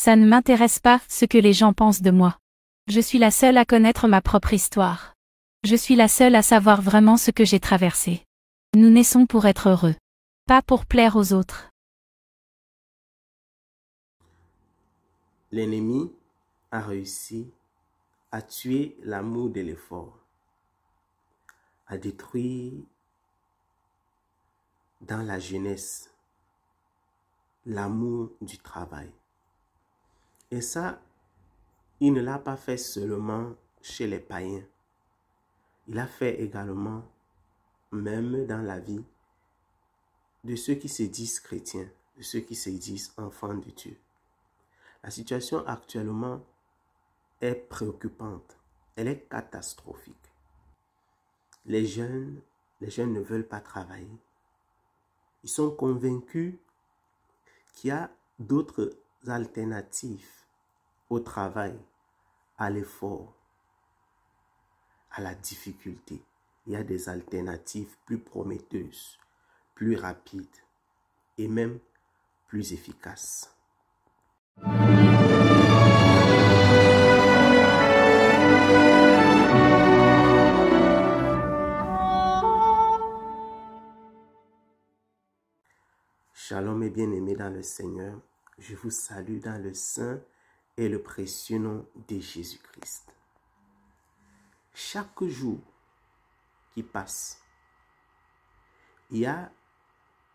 Ça ne m'intéresse pas ce que les gens pensent de moi. Je suis la seule à connaître ma propre histoire. Je suis la seule à savoir vraiment ce que j'ai traversé. Nous naissons pour être heureux, pas pour plaire aux autres. L'ennemi a réussi à tuer l'amour de l'effort, à détruire dans la jeunesse l'amour du travail. Et ça, il ne l'a pas fait seulement chez les païens. Il a fait également, même dans la vie de ceux qui se disent chrétiens, de ceux qui se disent enfants de Dieu. La situation actuellement est préoccupante. Elle est catastrophique. Les jeunes ne veulent pas travailler. Ils sont convaincus qu'il y a d'autres alternatives au travail, à l'effort, à la difficulté. Il y a des alternatives plus prometteuses, plus rapides et même plus efficaces. Shalom et bien-aimés dans le Seigneur, je vous salue dans le saint et le précieux nom de Jésus-Christ. Chaque jour qui passe, il y a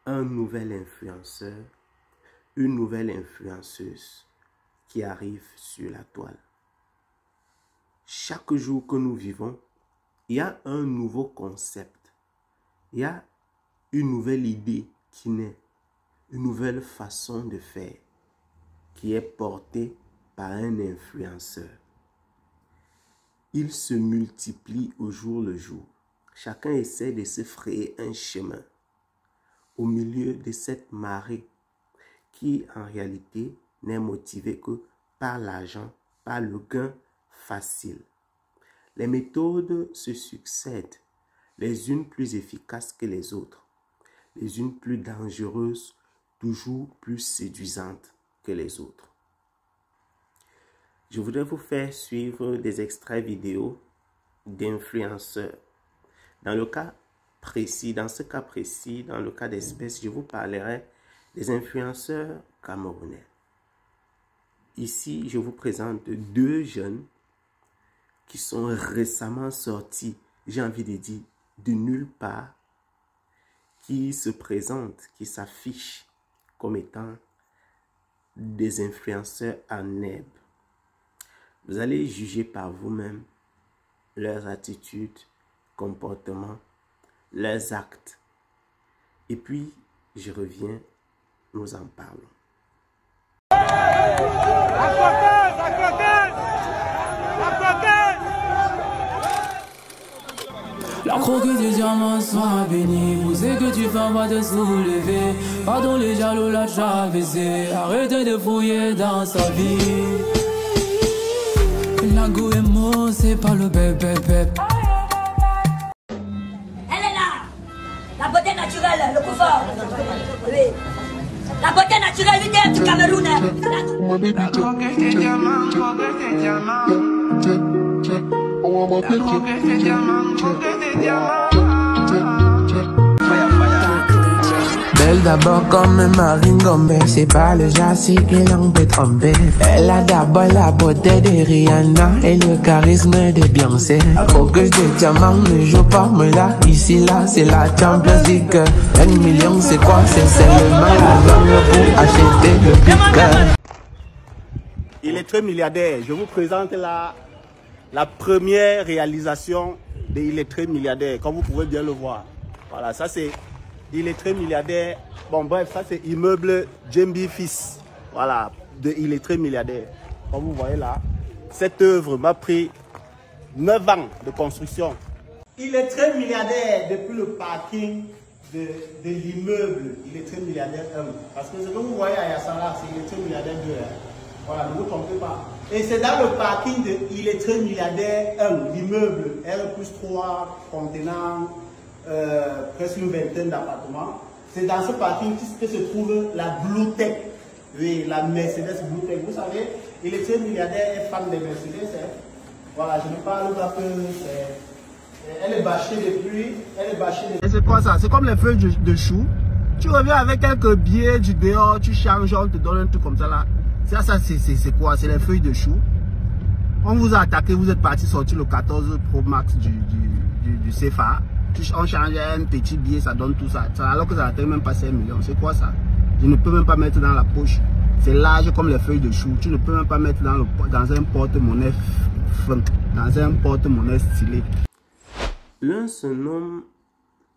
un nouvel influenceur, une nouvelle influenceuse qui arrive sur la toile. Chaque jour que nous vivons, il y a un nouveau concept, il y a une nouvelle idée qui naît, une nouvelle façon de faire qui est portée par un influenceur. Il se multiplie au jour le jour. Chacun essaie de se frayer un chemin au milieu de cette marée qui en réalité n'est motivée que par l'argent, par le gain facile. Les méthodes se succèdent, les unes plus efficaces que les autres, les unes plus dangereuses, toujours plus séduisantes que les autres. Je voudrais vous faire suivre des extraits vidéo d'influenceurs. Dans le cas précis, dans le cas d'espèce, je vous parlerai des influenceurs camerounais. Ici, je vous présente deux jeunes qui sont récemment sortis, j'ai envie de dire, de nulle part, qui se présentent, qui s'affichent comme étant des influenceurs en herbe. Vous allez juger par vous-même leurs attitudes, comportements, leurs actes. Et puis, je reviens, nous en parlons. La croquette des diamants soit bénie. Vous savez que tu fais pas te soulever. Pardon les jaloux la traversée. Arrêtez de fouiller dans sa vie. La go est mort, c'est pas le bébé. Elle est là. La beauté naturelle, le confort. Oui. La beauté naturelle, l'unité du Cameroun. La croquette des diamants, croquette des diamants. La croquette des diamants, croquette des diamants. Belle d'abord comme Marine Gombe, c'est pas le jassy qui l'en peut tromper. Elle a d'abord la beauté de Rihanna et le charisme de Beyoncé. Focus de diamant ne joue pas, mais là, ici, là, c'est la Champions League. 1 million, c'est quoi? C'est seulement la langue pour acheter le piqueur. Il est très milliardaire. Je vous présente la première réalisation de Il est très milliardaire, comme vous pouvez bien le voir. Voilà, ça c'est Il est très milliardaire. Bon bref, ça c'est immeuble Djembi Fils. Voilà, de Il est très milliardaire. Comme vous voyez là, cette œuvre m'a pris 9 ans de construction. Il est très milliardaire depuis le parking de l'immeuble. Il est très milliardaire 1. Parce que ce que vous voyez à Yassara, c'est Il est très milliardaire 2. Voilà, ne vous trompez pas. Et c'est dans le parking de Il est très milliardaire 1, l'immeuble R+3 contenant presque une vingtaine d'appartements. C'est dans ce parking que se trouve la Blue Tech. Oui, la Mercedes Blue. Vous savez, il était milliardaire et fan de Mercedes. Hein. Voilà, je ne parle pas que elle est bâchée depuis. Elle est bâchée depuis. C'est quoi ça? C'est comme les feuilles de chou. Tu reviens avec quelques billets du dehors, tu changes, on te donne un truc comme ça là. Ça c'est quoi? C'est les feuilles de chou. On vous a attaqué, vous êtes parti sortir le 14 Pro Max du CFA. On change un petit billet, ça donne tout ça. Alors que ça n'atteint même pas 5 millions. C'est quoi ça? Je ne peux même pas mettre dans la poche. C'est large comme les feuilles de chou. Tu ne peux même pas mettre dans un porte-monnaie dans un porte-monnaie stylé. L'un se nomme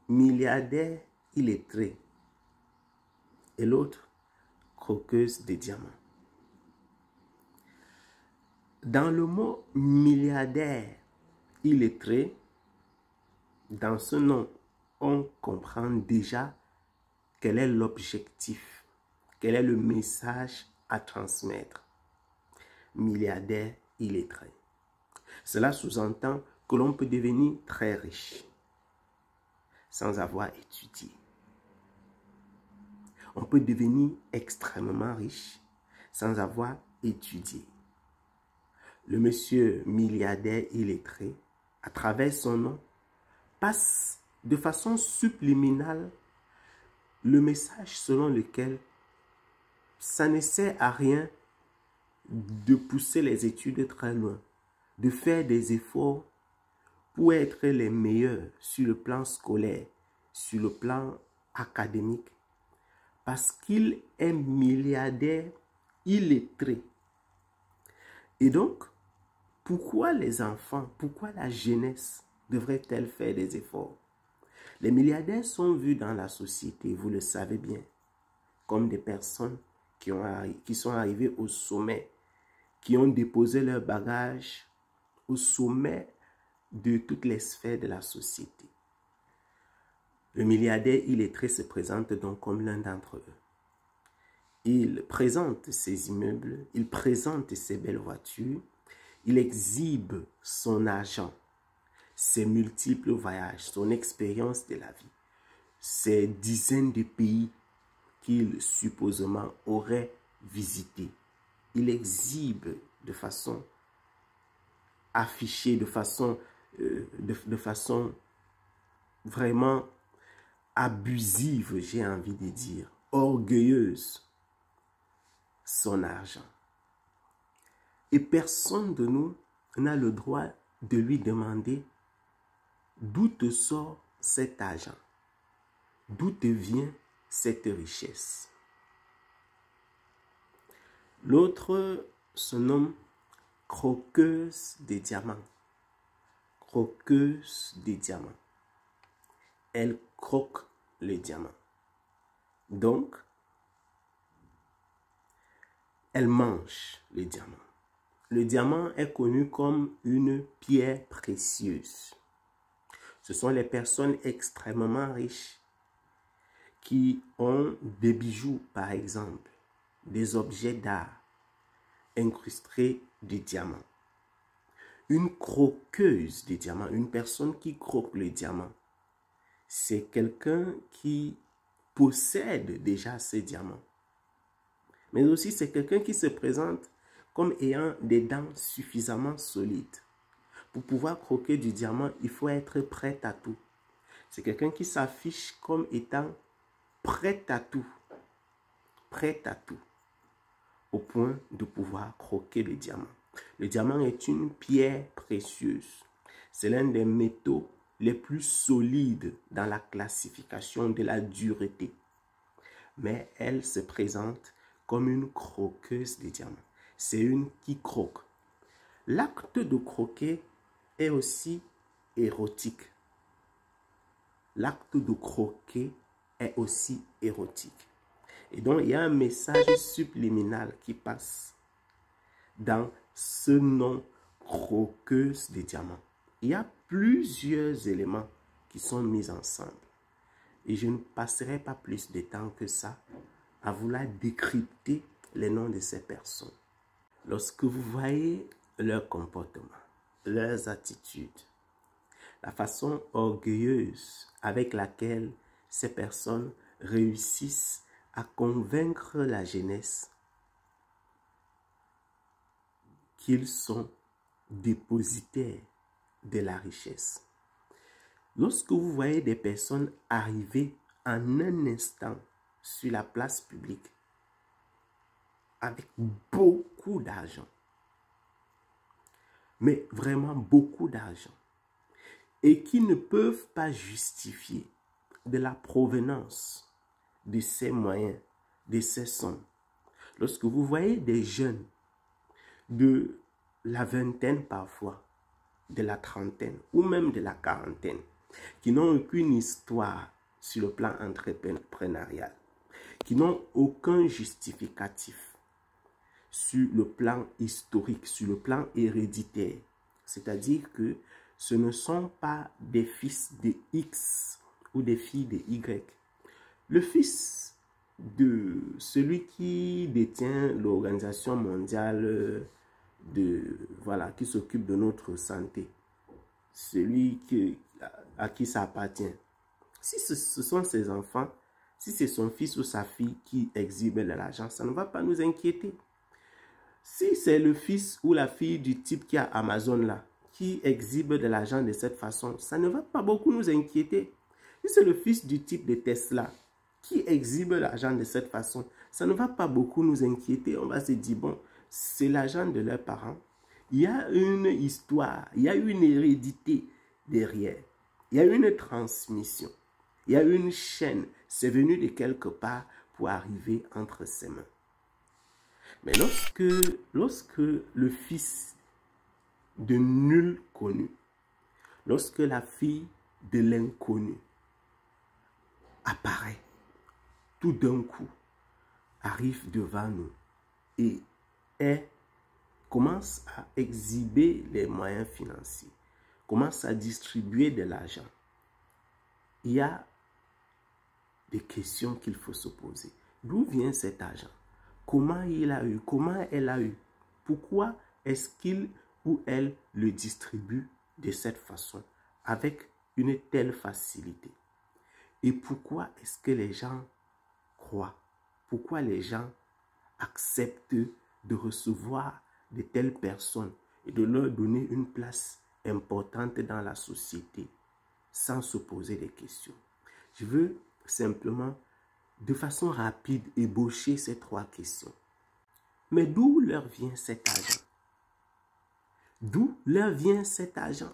milliardaire illettré et l'autre croqueuse de diamants. Dans le mot milliardaire illettré, dans ce nom, on comprend déjà quel est l'objectif, quel est le message à transmettre. Milliardaire illettré. Cela sous-entend que l'on peut devenir très riche sans avoir étudié. On peut devenir extrêmement riche sans avoir étudié. Le monsieur milliardaire illettré, à travers son nom, passe de façon subliminale le message selon lequel ça ne sert à rien de pousser les études très loin, de faire des efforts pour être les meilleurs sur le plan scolaire, sur le plan académique, parce qu'il est milliardaire illettré. Et donc, pourquoi les enfants, pourquoi la jeunesse devrait-elle faire des efforts? Les milliardaires sont vus dans la société, vous le savez bien, comme des personnes qui sont arrivées au sommet, qui ont déposé leurs bagages au sommet de toutes les sphères de la société. Le milliardaire illettré se présente donc comme l'un d'entre eux. Il présente ses immeubles, il présente ses belles voitures, il exhibe son argent, ses multiples voyages, son expérience de la vie, ses dizaines de pays qu'il supposément aurait visités. Il exhibe de façon affichée, de façon vraiment abusive, j'ai envie de dire, orgueilleuse, son argent. Et personne de nous n'a le droit de lui demander d'où te sort cet argent, d'où te vient cette richesse. L'autre se nomme croqueuse des diamants. Croqueuse des diamants. Elle croque les diamants. Donc, elle mange les diamants. Le diamant est connu comme une pierre précieuse. Ce sont les personnes extrêmement riches qui ont des bijoux, par exemple, des objets d'art incrustés de diamants. Une croqueuse de diamants, une personne qui croque le diamant, c'est quelqu'un qui possède déjà ces diamants. Mais aussi, c'est quelqu'un qui se présente comme ayant des dents suffisamment solides. Pour pouvoir croquer du diamant, il faut être prêt à tout. C'est quelqu'un qui s'affiche comme étant prêt à tout. Prêt à tout. Au point de pouvoir croquer le diamant. Le diamant est une pierre précieuse. C'est l'un des métaux les plus solides dans la classification de la dureté. Mais elle se présente comme une croqueuse de diamants. C'est une qui croque. L'acte de croquer est aussi érotique. L'acte de croquer est aussi érotique. Et donc, il y a un message subliminal qui passe dans ce nom croqueuse de diamants. Il y a plusieurs éléments qui sont mis ensemble. Et je ne passerai pas plus de temps que ça à vouloir décrypter les noms de ces personnes. Lorsque vous voyez leur comportement, leurs attitudes, la façon orgueilleuse avec laquelle ces personnes réussissent à convaincre la jeunesse qu'ils sont dépositaires de la richesse. Lorsque vous voyez des personnes arriver en un instant sur la place publique avec beaucoup d'argent, mais vraiment beaucoup d'argent, et qui ne peuvent pas justifier de la provenance de ces moyens, de ces sommes. Lorsque vous voyez des jeunes de la vingtaine parfois, de la trentaine ou même de la quarantaine, qui n'ont aucune histoire sur le plan entrepreneurial, qui n'ont aucun justificatif sur le plan historique, sur le plan héréditaire. C'est-à-dire que ce ne sont pas des fils de X ou des filles de Y. Le fils de celui qui détient l'Organisation mondiale qui s'occupe de notre santé, celui à qui ça appartient. Si ce sont ses enfants, si c'est son fils ou sa fille qui exhibe de l'argent, ça ne va pas nous inquiéter. Si c'est le fils ou la fille du type qui a Amazon là, qui exhibe de l'argent de cette façon, ça ne va pas beaucoup nous inquiéter. Si c'est le fils du type de Tesla qui exhibe l'argent de cette façon, ça ne va pas beaucoup nous inquiéter. On va se dire, bon, c'est l'argent de leurs parents. Il y a une histoire, il y a une hérédité derrière. Il y a une transmission. Il y a une chaîne. C'est venu de quelque part pour arriver entre ses mains. Mais lorsque le fils de nul connu, lorsque la fille de l'inconnu apparaît, tout d'un coup, arrive devant nous et commence à exhiber les moyens financiers, commence à distribuer de l'argent, il y a des questions qu'il faut se poser. D'où vient cet argent? Comment il a eu? Comment elle a eu? Pourquoi est-ce qu'il ou elle le distribue de cette façon, avec une telle facilité? Et pourquoi est-ce que les gens croient? Pourquoi les gens acceptent de recevoir de telles personnes et de leur donner une place importante dans la société sans se poser des questions? Je veux simplement, de façon rapide, ébaucher ces trois questions. Mais d'où leur vient cet argent? D'où leur vient cet argent?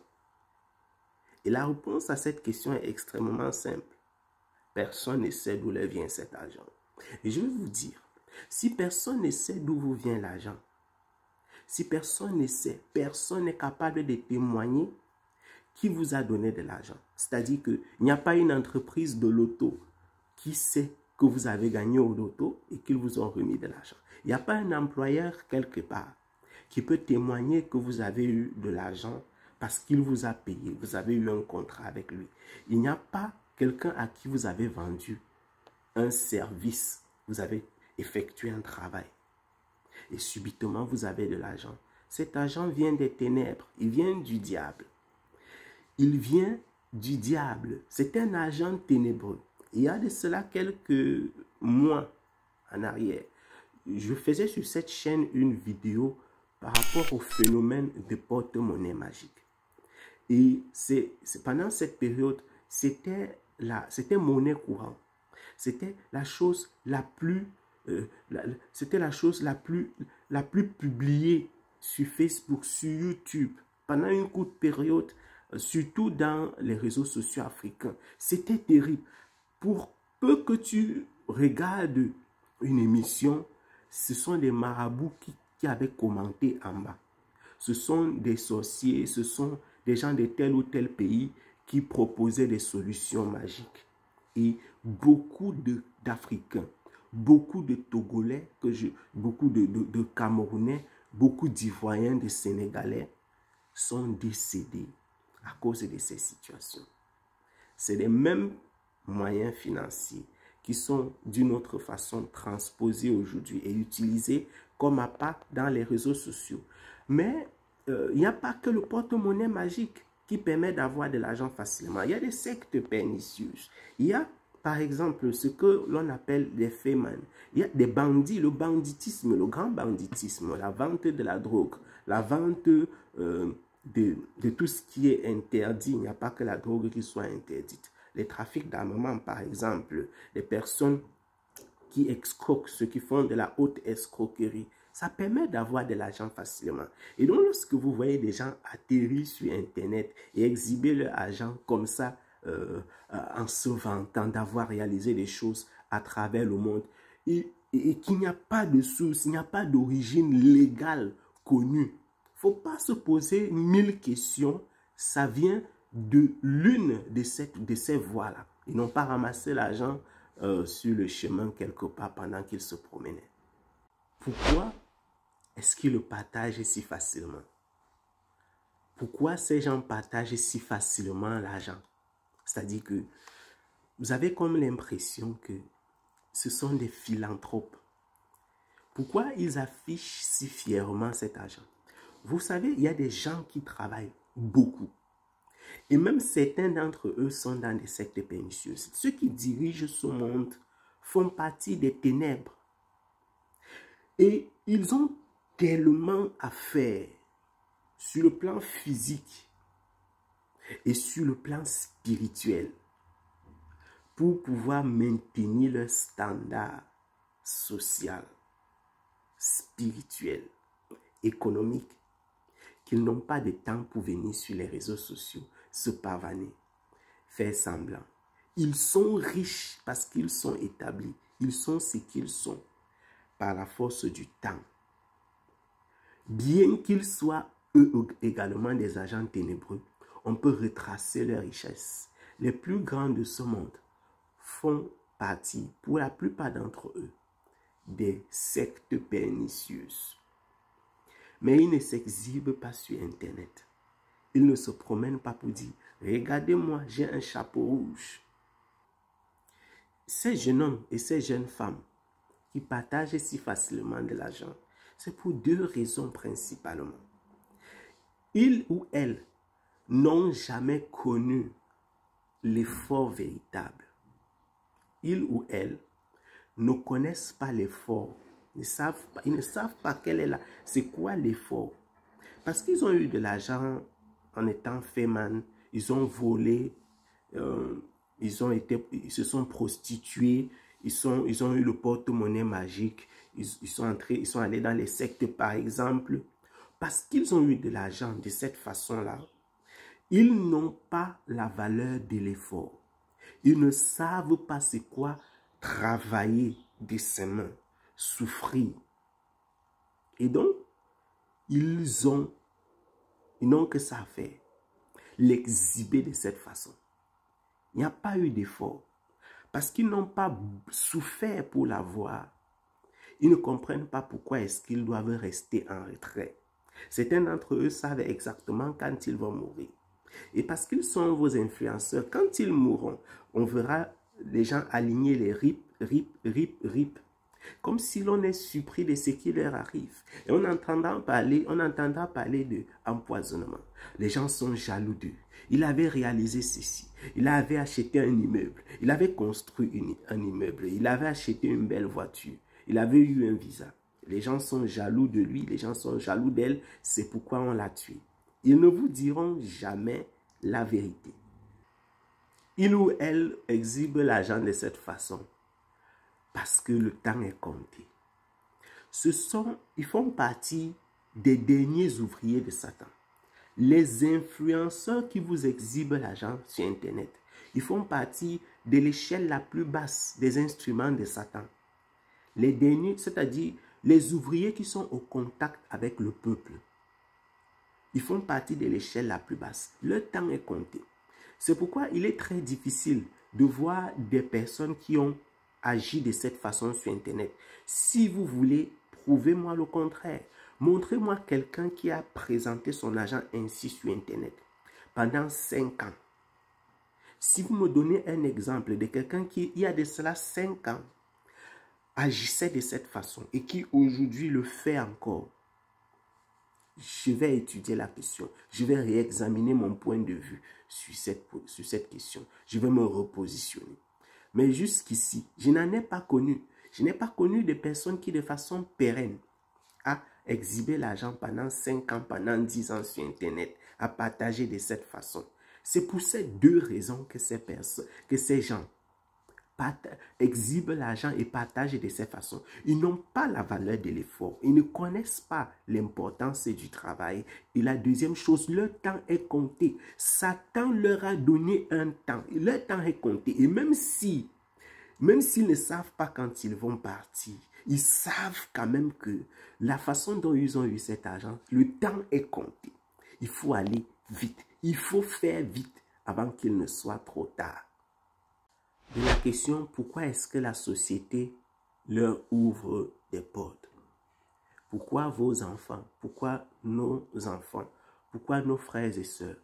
Et la réponse à cette question est extrêmement simple. Personne ne sait d'où leur vient cet argent. Et je vais vous dire, si personne ne sait d'où vous vient l'argent, si personne ne sait, personne n'est capable de témoigner qui vous a donné de l'argent. C'est-à-dire qu'il n'y a pas une entreprise de loto qui sait que vous avez gagné au loto et qu'ils vous ont remis de l'argent. Il n'y a pas un employeur quelque part qui peut témoigner que vous avez eu de l'argent parce qu'il vous a payé. Vous avez eu un contrat avec lui. Il n'y a pas quelqu'un à qui vous avez vendu un service. Vous avez effectué un travail. Et subitement, vous avez de l'argent. Cet argent vient des ténèbres. Il vient du diable. Il vient du diable. C'est un argent ténébreux. Il y a de cela quelques mois en arrière. Je faisais sur cette chaîne une vidéo par rapport au phénomène de porte-monnaie magique. Et pendant cette période, c'était monnaie courante. C'était la chose la plus publiée sur Facebook, sur YouTube, pendant une courte période, surtout dans les réseaux sociaux africains. C'était terrible. Pour peu que tu regardes une émission, ce sont des marabouts qui avaient commenté en bas. Ce sont des sorciers, ce sont des gens de tel ou tel pays qui proposaient des solutions magiques. Et beaucoup d'Africains, beaucoup de Togolais, beaucoup de Camerounais, beaucoup d'Ivoiriens, de Sénégalais sont décédés à cause de ces situations. C'est les mêmes moyens financiers qui sont d'une autre façon transposés aujourd'hui et utilisés comme appât dans les réseaux sociaux. Mais il n'y a pas que le porte-monnaie magique qui permet d'avoir de l'argent facilement. Il y a des sectes pernicieuses. Il y a par exemple, ce que l'on appelle des fémans. Il y a des bandits, le banditisme, le grand banditisme, la vente de la drogue, la vente de tout ce qui est interdit. Il n'y a pas que la drogue qui soit interdite. Les trafics d'armement, par exemple, les personnes qui escroquent, ceux qui font de la haute escroquerie, ça permet d'avoir de l'argent facilement. Et donc, lorsque vous voyez des gens atterrir sur Internet et exhiber leur argent comme ça, en se vantant d'avoir réalisé des choses à travers le monde, et qu'il n'y a pas de source, il n'y a pas d'origine légale connue, il ne faut pas se poser 1000 questions. Ça vient de l'une de ces voies-là. Ils n'ont pas ramassé l'argent sur le chemin quelque part pendant qu'ils se promenaient. Pourquoi est-ce qu'ils le partagent si facilement? Pourquoi ces gens partagent si facilement l'argent? C'est-à-dire que vous avez comme l'impression que ce sont des philanthropes. Pourquoi ils affichent si fièrement cet argent? Vous savez, il y a des gens qui travaillent beaucoup. Et même certains d'entre eux sont dans des sectes pernicieuses. Ceux qui dirigent ce monde font partie des ténèbres. Et ils ont tellement à faire sur le plan physique et sur le plan spirituel pour pouvoir maintenir leur standard social, spirituel, économique, qu'ils n'ont pas de temps pour venir sur les réseaux sociaux, se pavaner, faire semblant. Ils sont riches parce qu'ils sont établis. Ils sont ce qu'ils sont par la force du temps. Bien qu'ils soient eux également des agents ténébreux, on peut retracer leurs richesses. Les plus grands de ce monde font partie, pour la plupart d'entre eux, des sectes pernicieuses. Mais ils ne s'exhibent pas sur Internet. Ils ne se promènent pas pour dire « Regardez-moi, j'ai un chapeau rouge ». Ces jeunes hommes et ces jeunes femmes qui partagent si facilement de l'argent, c'est pour deux raisons principalement. Ils ou elles n'ont jamais connu l'effort véritable. Ils ou elles ne connaissent pas l'effort. Ils ne savent pas quel est c'est quoi l'effort. Parce qu'ils ont eu de l'argent en étant féman, ils ont volé, ils se sont prostitués, ils ont eu le porte-monnaie magique, ils sont allés dans les sectes par exemple. Parce qu'ils ont eu de l'argent de cette façon-là, ils n'ont pas la valeur de l'effort. Ils ne savent pas c'est quoi travailler de ses mains, souffrir. Et donc, ils n'ont que ça à faire, l'exhiber de cette façon. Il n'y a pas eu d'effort. Parce qu'ils n'ont pas souffert pour l'avoir. Ils ne comprennent pas pourquoi est-ce qu'ils doivent rester en retrait. Certains d'entre eux savent exactement quand ils vont mourir. Et parce qu'ils sont vos influenceurs, quand ils mourront, on verra les gens aligner les rip, rip, rip, rip. Comme si l'on est surpris de ce qui leur arrive. Et on entendra parler de empoisonnement. Les gens sont jaloux d'eux. Il avait réalisé ceci. Il avait acheté un immeuble. Il avait construit un immeuble. Il avait acheté une belle voiture. Il avait eu un visa. Les gens sont jaloux de lui. Les gens sont jaloux d'elle. C'est pourquoi on l'a tué. Ils ne vous diront jamais la vérité. Il ou elle exhibe l'argent de cette façon. Parce que le temps est compté. Ils font partie des derniers ouvriers de Satan. Les influenceurs qui vous exhibent l'argent sur Internet, ils font partie de l'échelle la plus basse des instruments de Satan. Les derniers, c'est-à-dire les ouvriers qui sont au contact avec le peuple, ils font partie de l'échelle la plus basse. Le temps est compté. C'est pourquoi il est très difficile de voir des personnes qui ont agi de cette façon sur Internet. Si vous voulez, prouvez-moi le contraire. Montrez-moi quelqu'un qui a présenté son argent ainsi sur Internet pendant 5 ans. Si vous me donnez un exemple de quelqu'un qui, il y a de cela 5 ans, agissait de cette façon et qui aujourd'hui le fait encore, je vais étudier la question. Je vais réexaminer mon point de vue sur cette question. Je vais me repositionner. Mais jusqu'ici, je n'en ai pas connu. Je n'ai pas connu de personnes qui, de façon pérenne, a exhibé l'argent pendant 5 ans, pendant 10 ans sur Internet, à partager de cette façon. C'est pour ces deux raisons que ces gens exhibent l'argent et partagent de cette façon. Ils n'ont pas la valeur de l'effort. Ils ne connaissent pas l'importance du travail. Et la deuxième chose, leur temps est compté. Satan leur a donné un temps. Leur temps est compté. Et même s'ils ne savent pas quand ils vont partir, ils savent quand même que la façon dont ils ont eu cet argent, le temps est compté. Il faut aller vite. Il faut faire vite avant qu'il ne soit trop tard. De la question, pourquoi est-ce que la société leur ouvre des portes? Pourquoi vos enfants? Pourquoi nos enfants? Pourquoi nos frères et sœurs?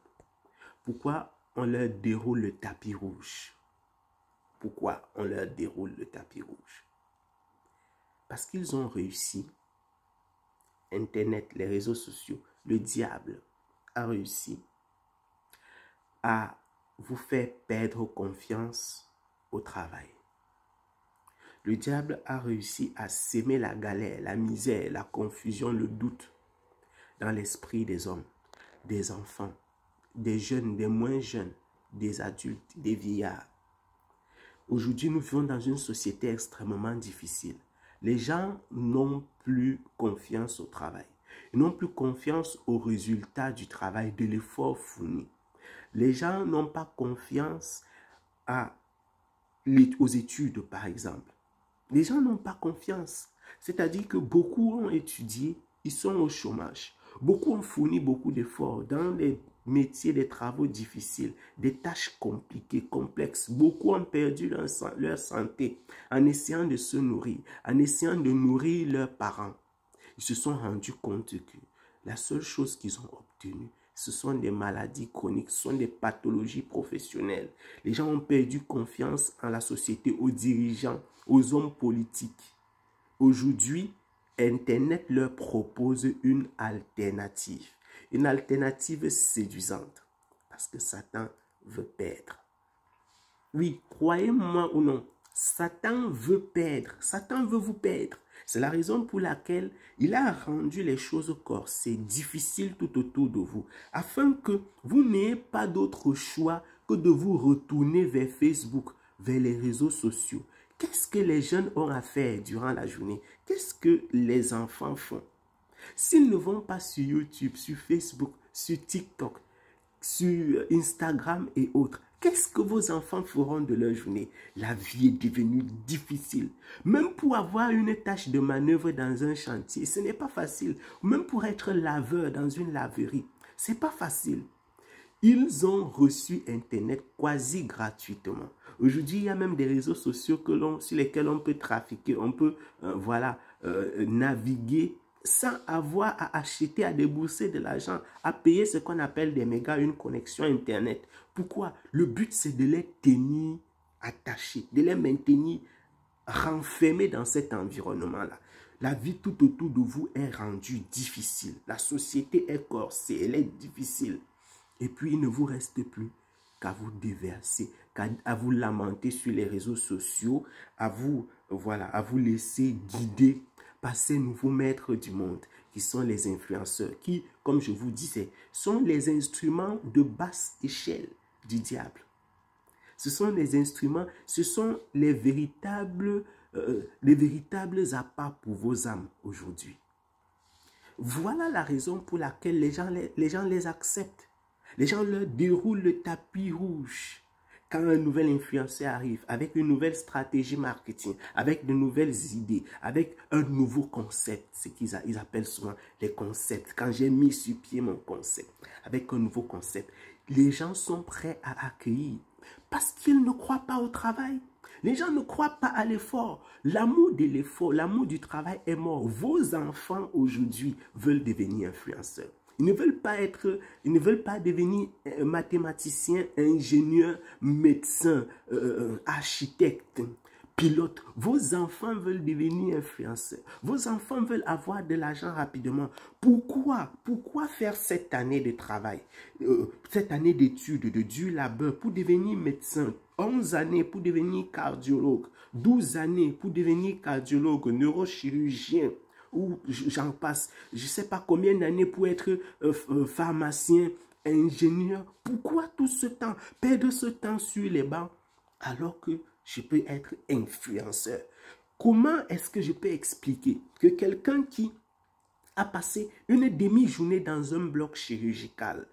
Pourquoi on leur déroule le tapis rouge? Pourquoi on leur déroule le tapis rouge? Parce qu'ils ont réussi. Internet, les réseaux sociaux, le diable a réussi à vous faire perdre confiance au travail. Le diable a réussi à s'aimer la galère, la misère, la confusion, le doute dans l'esprit des hommes, des enfants, des jeunes, des moins jeunes, des adultes, des vieillards. Aujourd'hui, nous vivons dans une société extrêmement difficile. Les gens n'ont plus confiance au travail. Ils n'ont plus confiance aux résultats du travail, de l'effort fourni. Les gens n'ont pas confiance aux études, par exemple. Les gens n'ont pas confiance. C'est-à-dire que beaucoup ont étudié, ils sont au chômage. Beaucoup ont fourni beaucoup d'efforts dans les métiers, des travaux difficiles, des tâches compliquées, complexes. Beaucoup ont perdu leur santé en essayant de se nourrir, en essayant de nourrir leurs parents. Ils se sont rendus compte que la seule chose qu'ils ont obtenue, ce sont des maladies chroniques, ce sont des pathologies professionnelles. Les gens ont perdu confiance en la société, aux dirigeants, aux hommes politiques. Aujourd'hui, Internet leur propose une alternative séduisante, parce que Satan veut perdre. Oui, croyez-moi ou non, Satan veut perdre, Satan veut vous perdre. C'est la raison pour laquelle il a rendu les choses corsées, difficiles tout autour de vous, afin que vous n'ayez pas d'autre choix que de vous retourner vers Facebook, vers les réseaux sociaux. Qu'est-ce que les jeunes ont à faire durant la journée? Qu'est-ce que les enfants font? S'ils ne vont pas sur YouTube, sur Facebook, sur TikTok, sur Instagram et autres, qu'est-ce que vos enfants feront de leur journée? La vie est devenue difficile. Même pour avoir une tâche de manœuvre dans un chantier, ce n'est pas facile. Même pour être laveur dans une laverie, ce n'est pas facile. Ils ont reçu Internet quasi gratuitement. Aujourd'hui, il y a même des réseaux sociaux sur lesquels on peut trafiquer, on peut naviguer sans avoir à acheter, à débourser de l'argent, à payer ce qu'on appelle des mégas, une connexion Internet. Pourquoi? Le but, c'est de les tenir attachés, de les maintenir renfermés dans cet environnement-là. La vie tout autour de vous est rendue difficile. La société est corsée, elle est difficile. Et puis, il ne vous reste plus qu'à vous déverser, à vous lamenter sur les réseaux sociaux, à vous laisser guider par ces nouveaux maîtres du monde, qui sont les influenceurs, qui, comme je vous disais, sont les instruments de basse échelle du diable. Ce sont les instruments, ce sont les véritables appâts pour vos âmes aujourd'hui. Voilà la raison pour laquelle les gens les acceptent. Les gens leur déroulent le tapis rouge quand un nouvel influenceur arrive avec une nouvelle stratégie marketing, avec de nouvelles idées, avec un nouveau concept. C'est qu'ils appellent souvent les concepts. Quand j'ai mis sur pied mon concept, avec un nouveau concept, les gens sont prêts à accueillir parce qu'ils ne croient pas au travail. Les gens ne croient pas à l'effort. L'amour de l'effort, l'amour du travail est mort. Vos enfants aujourd'hui veulent devenir influenceurs. Ils ne veulent pas devenir mathématiciens, ingénieurs, médecins, architectes, pilotes. Vos enfants veulent devenir influenceurs. Vos enfants veulent avoir de l'argent rapidement. Pourquoi? Pourquoi faire cette année de travail, cette année d'études, de dur labeur pour devenir médecin, 11 années pour devenir cardiologue, 12 années pour devenir cardiologue, neurochirurgien, ou j'en passe, je ne sais pas combien d'années pour être pharmacien, ingénieur. Pourquoi tout ce temps, perdre ce temps sur les bancs alors que je peux être influenceur? Comment est-ce que je peux expliquer que quelqu'un qui a passé une demi-journée dans un bloc chirurgical,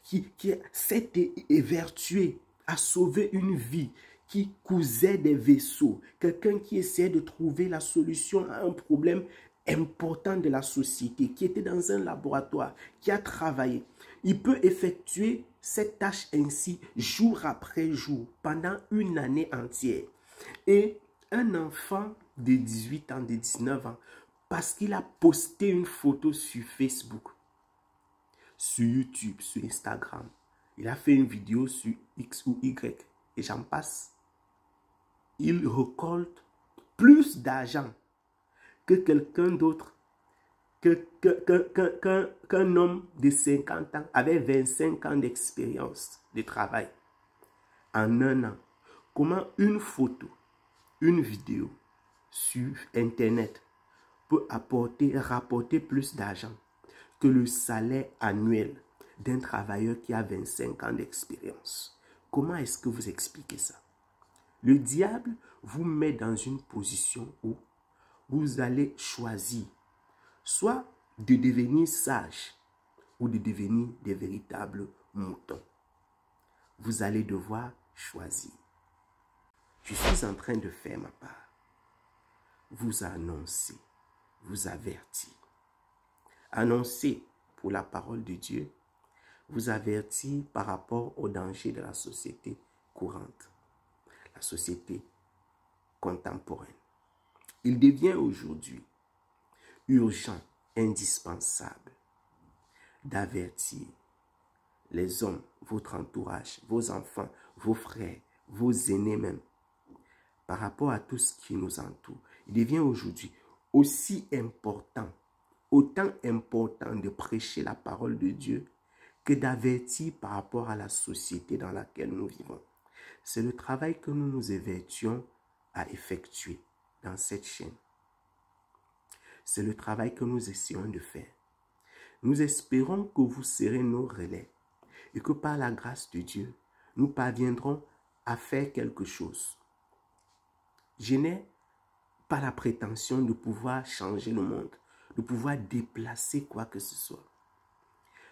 qui s'est évertué à sauver une vie, qui cousait des vaisseaux, quelqu'un qui essayait de trouver la solution à un problème important de la société, qui était dans un laboratoire, qui a travaillé, il peut effectuer cette tâche ainsi jour après jour pendant une année entière. Et un enfant de 18 ans, de 19 ans, parce qu'il a posté une photo sur Facebook, sur YouTube, sur Instagram, il a fait une vidéo sur X ou Y, et j'en passe, il récolte plus d'argent que quelqu'un d'autre, qu'un homme de 50 ans avec 25 ans d'expérience de travail. En un an, comment une photo, une vidéo sur Internet peut rapporter plus d'argent que le salaire annuel d'un travailleur qui a 25 ans d'expérience? Comment est-ce que vous expliquez ça? Le diable vous met dans une position où vous allez choisir soit de devenir sage ou de devenir des véritables moutons. Vous allez devoir choisir. Je suis en train de faire ma part. Vous annoncer, vous avertir. Annoncer pour la parole de Dieu, vous avertir par rapport au danger de la société courante, la société contemporaine. Il devient aujourd'hui urgent, indispensable d'avertir les hommes, votre entourage, vos enfants, vos frères, vos aînés même, par rapport à tout ce qui nous entoure. Il devient aujourd'hui aussi important, autant important de prêcher la parole de Dieu que d'avertir par rapport à la société dans laquelle nous vivons. C'est le travail que nous nous évertuons à effectuer dans cette chaîne. C'est le travail que nous essayons de faire. Nous espérons que vous serez nos relais et que par la grâce de Dieu, nous parviendrons à faire quelque chose. Je n'ai pas la prétention de pouvoir changer le monde, de pouvoir déplacer quoi que ce soit.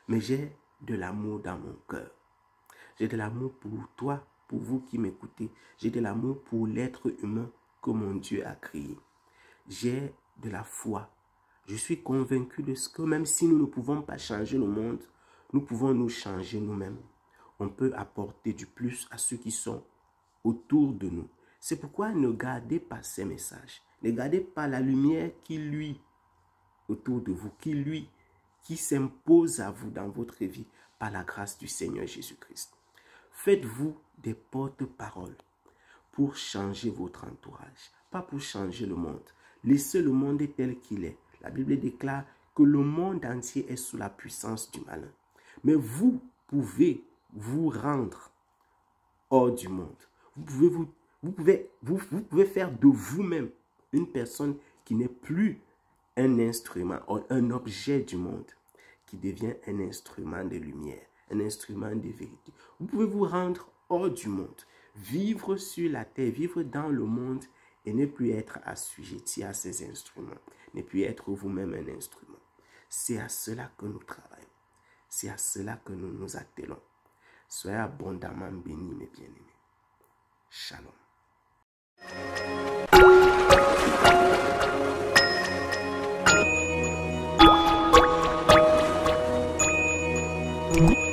Mais j'ai de l'amour dans mon cœur. J'ai de l'amour pour toi, pour vous qui m'écoutez. J'ai de l'amour pour l'être humain que mon Dieu a créé. J'ai de la foi. Je suis convaincu de ce que même si nous ne pouvons pas changer le monde, nous pouvons nous changer nous-mêmes. On peut apporter du plus à ceux qui sont autour de nous. C'est pourquoi ne gardez pas ces messages. Ne gardez pas la lumière qui luit autour de vous, qui s'impose à vous dans votre vie par la grâce du Seigneur Jésus-Christ. Faites-vous des porte-paroles pour changer votre entourage, pas pour changer le monde. Laissez le monde tel qu'il est. La Bible déclare que le monde entier est sous la puissance du malin. Mais vous pouvez vous rendre hors du monde. Vous pouvez faire de vous-même une personne qui n'est plus un instrument, un objet du monde, qui devient un instrument de lumière, un instrument de vérité. Vous pouvez vous rendre hors du monde, vivre sur la terre, vivre dans le monde et ne plus être assujetti à ces instruments, ne plus être vous-même un instrument. C'est à cela que nous travaillons. C'est à cela que nous nous attelons. Soyez abondamment bénis, mes bien-aimés. Shalom. Mm-hmm.